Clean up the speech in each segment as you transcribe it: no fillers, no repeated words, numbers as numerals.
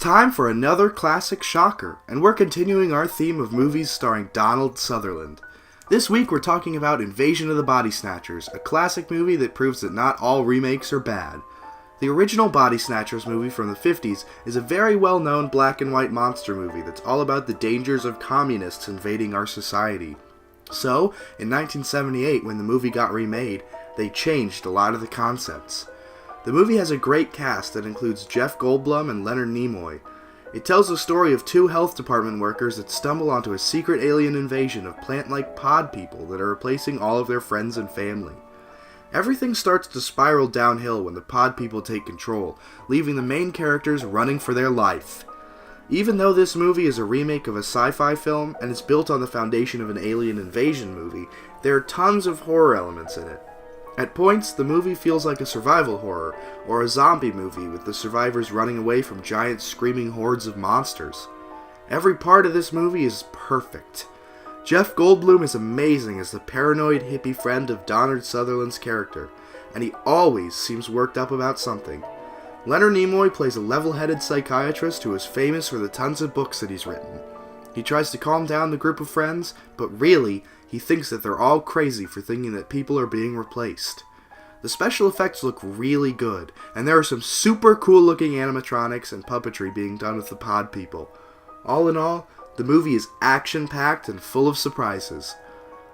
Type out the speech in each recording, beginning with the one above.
time for another classic shocker, and we're continuing our theme of movies starring Donald Sutherland. This week we're talking about Invasion of the Body Snatchers, a classic movie that proves that not all remakes are bad. The original Body Snatchers movie from the 50s is a very well-known black and white monster movie that's all about the dangers of communists invading our society. So, in 1978, when the movie got remade, they changed a lot of the concepts. The movie has a great cast that includes Jeff Goldblum and Leonard Nimoy. It tells the story of two health department workers that stumble onto a secret alien invasion of plant-like pod people that are replacing all of their friends and family. Everything starts to spiral downhill when the pod people take control, leaving the main characters running for their life. Even though this movie is a remake of a sci-fi film and is built on the foundation of an alien invasion movie, there are tons of horror elements in it. At points, the movie feels like a survival horror, or a zombie movie with the survivors running away from giant screaming hordes of monsters. Every part of this movie is perfect. Jeff Goldblum is amazing as the paranoid hippie friend of Donald Sutherland's character, and he always seems worked up about something. Leonard Nimoy plays a level-headed psychiatrist who is famous for the tons of books that he's written. He tries to calm down the group of friends, but really, he thinks that they're all crazy for thinking that people are being replaced. The special effects look really good, and there are some super cool looking animatronics and puppetry being done with the pod people. All in all, the movie is action-packed and full of surprises.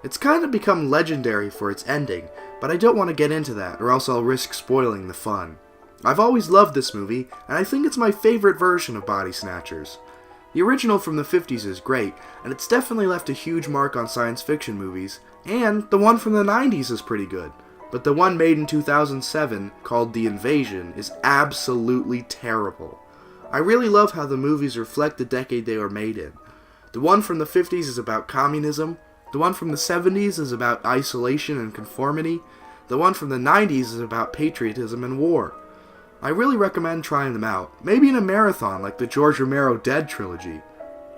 It's kind of become legendary for its ending, but I don't want to get into that or else I'll risk spoiling the fun. I've always loved this movie, and I think it's my favorite version of Body Snatchers. The original from the 50s is great, and it's definitely left a huge mark on science fiction movies, and the one from the 90s is pretty good, but the one made in 2007, called The Invasion, is absolutely terrible. I really love how the movies reflect the decade they were made in. The one from the 50s is about communism, the one from the 70s is about isolation and conformity, the one from the 90s is about patriotism and war. I really recommend trying them out, maybe in a marathon like the George Romero Dead trilogy.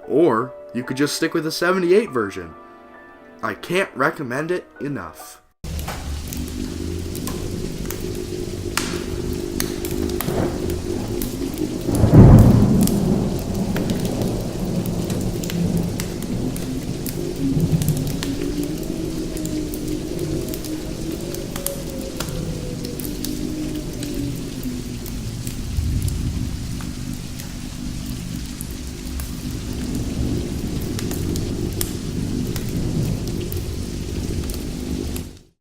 Or, you could just stick with the 78 version. I can't recommend it enough.